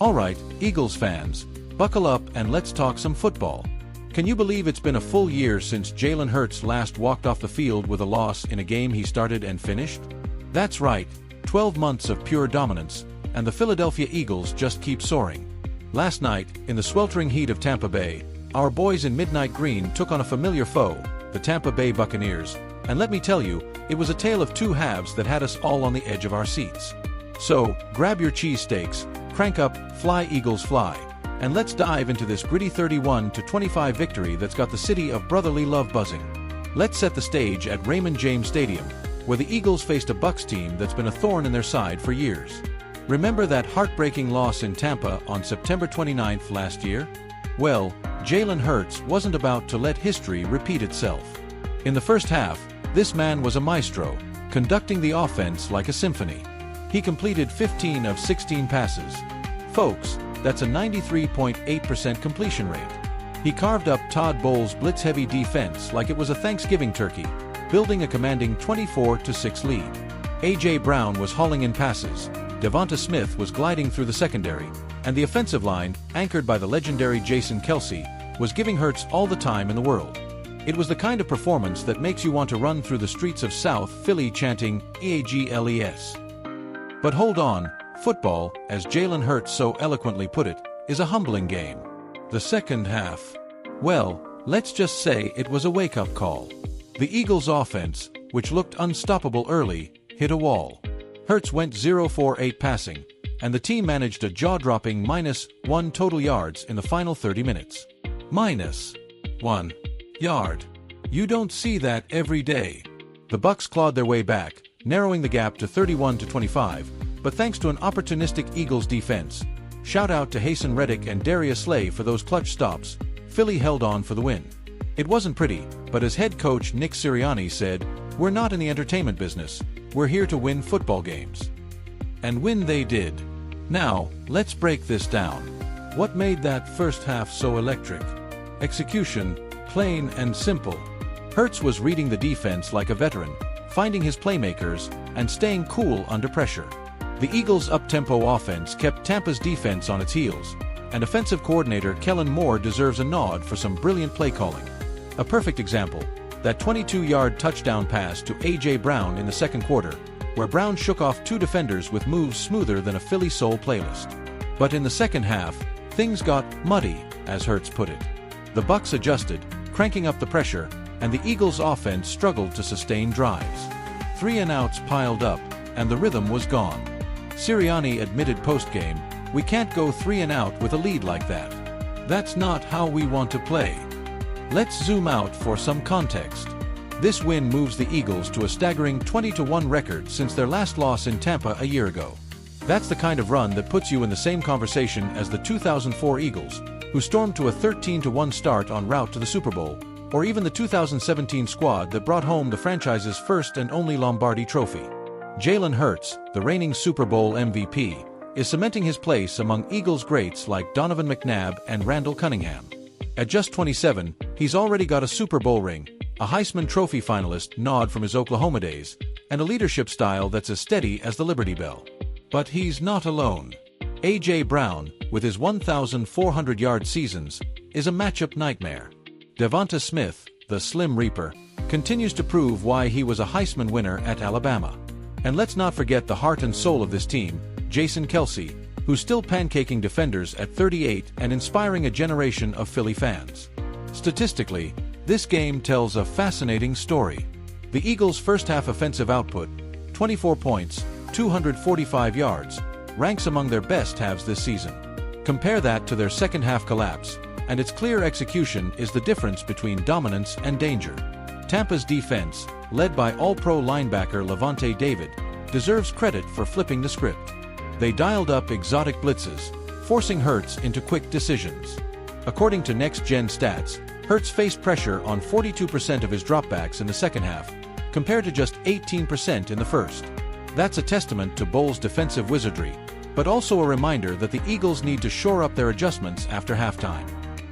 Alright, Eagles fans, buckle up and let's talk some football. Can you believe it's been a full year since Jalen Hurts last walked off the field with a loss in a game he started and finished? That's right, 12 months of pure dominance, and the Philadelphia Eagles just keep soaring. Last night, in the sweltering heat of Tampa Bay, our boys in Midnight Green took on a familiar foe, the Tampa Bay Buccaneers, and let me tell you, it was a tale of two halves that had us all on the edge of our seats. So, grab your cheesesteaks, crank up, fly Eagles fly, and let's dive into this gritty 31-25 victory that's got the city of brotherly love buzzing. Let's set the stage at Raymond James Stadium, where the Eagles faced a Bucs team that's been a thorn in their side for years. Remember that heartbreaking loss in Tampa on September 29th last year? Well, Jalen Hurts wasn't about to let history repeat itself. In the first half, this man was a maestro, conducting the offense like a symphony. He completed 15 of 16 passes. Folks, that's a 93.8% completion rate. He carved up Todd Bowles' blitz-heavy defense like it was a Thanksgiving turkey, building a commanding 24-6 lead. A.J. Brown was hauling in passes, Devonta Smith was gliding through the secondary, and the offensive line, anchored by the legendary Jason Kelce, was giving Hurts all the time in the world. It was the kind of performance that makes you want to run through the streets of South Philly chanting, "EAGLES." But hold on, football, as Jalen Hurts so eloquently put it, is a humbling game. The second half. Well, let's just say it was a wake-up call. The Eagles' offense, which looked unstoppable early, hit a wall. Hurts went 0 for 8 passing, and the team managed a jaw-dropping -1 total yards in the final 30 minutes. -1 yard. You don't see that every day. The Bucs clawed their way back, narrowing the gap to 31-25, but thanks to an opportunistic Eagles defense, shout out to Hasten Reddick and Darius Slay for those clutch stops, Philly held on for the win. It wasn't pretty, but as head coach Nick Sirianni said, "We're not in the entertainment business, we're here to win football games." And win they did. Now, let's break this down. What made that first half so electric? Execution, plain and simple. Hurts was reading the defense like a veteran, finding his playmakers, and staying cool under pressure. The Eagles' up-tempo offense kept Tampa's defense on its heels, and offensive coordinator Kellen Moore deserves a nod for some brilliant play calling. A perfect example, that 22-yard touchdown pass to A.J. Brown in the second quarter, where Brown shook off two defenders with moves smoother than a Philly soul playlist. But in the second half, things got muddy, as Hurts put it. The Bucs adjusted, cranking up the pressure, and the Eagles' offense struggled to sustain drives. 3-and-outs piled up, and the rhythm was gone. Sirianni admitted post-game, "We can't go 3-and-out with a lead like that. That's not how we want to play." Let's zoom out for some context. This win moves the Eagles to a staggering 20-1 record since their last loss in Tampa a year ago. That's the kind of run that puts you in the same conversation as the 2004 Eagles, who stormed to a 13-1 start en route to the Super Bowl, or even the 2017 squad that brought home the franchise's first and only Lombardi trophy. Jalen Hurts, the reigning Super Bowl MVP, is cementing his place among Eagles greats like Donovan McNabb and Randall Cunningham. At just 27, he's already got a Super Bowl ring, a Heisman Trophy finalist nod from his Oklahoma days, and a leadership style that's as steady as the Liberty Bell. But he's not alone. A.J. Brown, with his 1,400-yard seasons, is a matchup nightmare. Devonta Smith, the Slim Reaper, continues to prove why he was a Heisman winner at Alabama. And let's not forget the heart and soul of this team, Jason Kelce, who's still pancaking defenders at 38 and inspiring a generation of Philly fans. Statistically, this game tells a fascinating story. The Eagles' first-half offensive output, 24 points, 245 yards, ranks among their best halves this season. Compare that to their second-half collapse, and its clear execution is the difference between dominance and danger. Tampa's defense, led by All-Pro linebacker Lavonte David, deserves credit for flipping the script. They dialed up exotic blitzes, forcing Hurts into quick decisions. According to next-gen stats, Hurts faced pressure on 42% of his dropbacks in the second half, compared to just 18% in the first. That's a testament to Bowles' defensive wizardry, but also a reminder that the Eagles need to shore up their adjustments after halftime.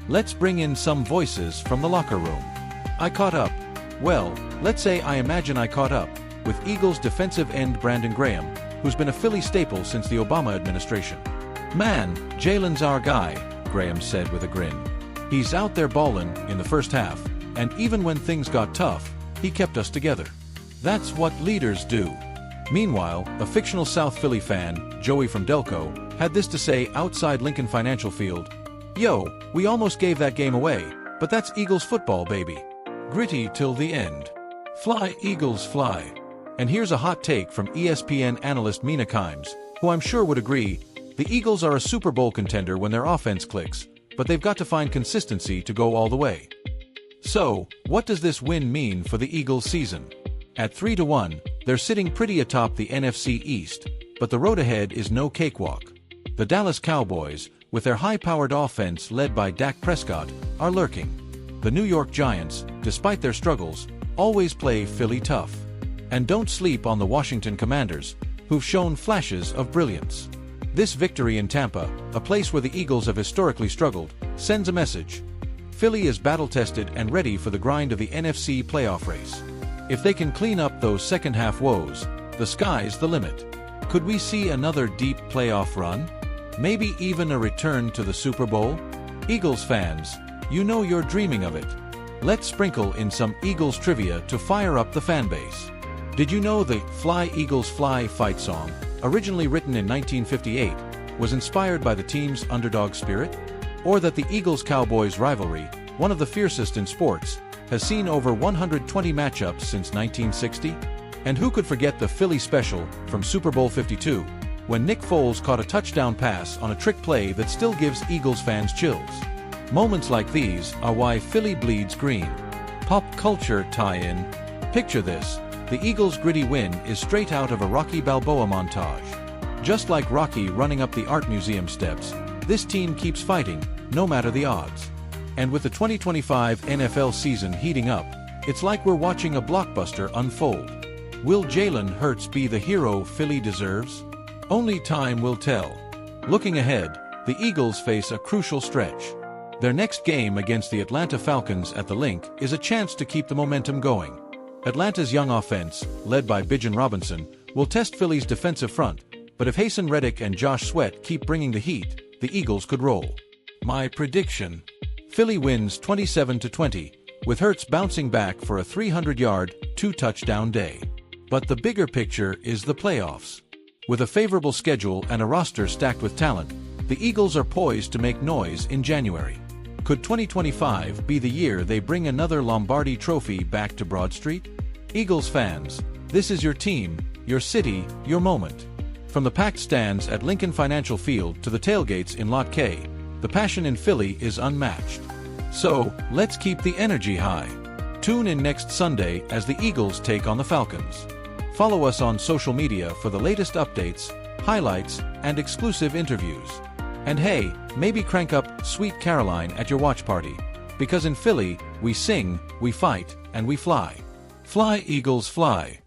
Let's bring in some voices from the locker room. I caught up. Well, let's say I imagine I caught up with Eagles defensive end Brandon Graham, who's been a Philly staple since the Obama administration. "Man, Jalen's our guy," Graham said with a grin. "He's out there ballin' in the first half, and even when things got tough, he kept us together. That's what leaders do." Meanwhile, a fictional South Philly fan, Joey from Delco, had this to say outside Lincoln Financial Field. "Yo, we almost gave that game away, but that's Eagles football, baby. Gritty till the end. Fly, Eagles, fly." And here's a hot take from ESPN analyst Mina Kimes, who I'm sure would agree. The Eagles are a Super Bowl contender when their offense clicks, but they've got to find consistency to go all the way. So, what does this win mean for the Eagles season? At 3-1, they're sitting pretty atop the NFC East, but the road ahead is no cakewalk. The Dallas Cowboys, with their high-powered offense led by Dak Prescott, are lurking. The New York Giants, despite their struggles, always play Philly tough. And don't sleep on the Washington Commanders, who've shown flashes of brilliance. This victory in Tampa, a place where the Eagles have historically struggled, sends a message. Philly is battle-tested and ready for the grind of the NFC playoff race. If they can clean up those second-half woes, the sky's the limit. Could we see another deep playoff run? Maybe even a return to the Super Bowl? Eagles fans, you know you're dreaming of it. Let's sprinkle in some Eagles trivia to fire up the fanbase. Did you know the "Fly Eagles Fly" fight song, originally written in 1958, was inspired by the team's underdog spirit? Or that the Eagles-Cowboys rivalry, one of the fiercest in sports, has seen over 120 matchups since 1960? And who could forget the Philly special from Super Bowl 52, when Nick Foles caught a touchdown pass on a trick play that still gives Eagles fans chills? Moments like these are why Philly bleeds green. Pop culture tie-in. Picture this. The Eagles' gritty win is straight out of a Rocky Balboa montage. Just like Rocky running up the art museum steps, this team keeps fighting, no matter the odds. And with the 2025 NFL season heating up, it's like we're watching a blockbuster unfold. Will Jalen Hurts be the hero Philly deserves? Only time will tell. Looking ahead, the Eagles face a crucial stretch. Their next game against the Atlanta Falcons at the Link is a chance to keep the momentum going. Atlanta's young offense, led by Bijan Robinson, will test Philly's defensive front, but if Hasten Reddick and Josh Sweat keep bringing the heat, the Eagles could roll. My prediction: Philly wins 27-20, with Hurts bouncing back for a 300-yard, 2-touchdown day. But the bigger picture is the playoffs. With a favorable schedule and a roster stacked with talent, the Eagles are poised to make noise in January. Could 2025 be the year they bring another Lombardi Trophy back to Broad Street? Eagles fans, this is your team, your city, your moment. From the packed stands at Lincoln Financial Field to the tailgates in Lot K, the passion in Philly is unmatched. So, let's keep the energy high. Tune in next Sunday as the Eagles take on the Falcons. Follow us on social media for the latest updates, highlights, and exclusive interviews. And hey, maybe crank up Sweet Caroline at your watch party. Because in Philly, we sing, we fight, and we fly. Fly, Eagles, fly.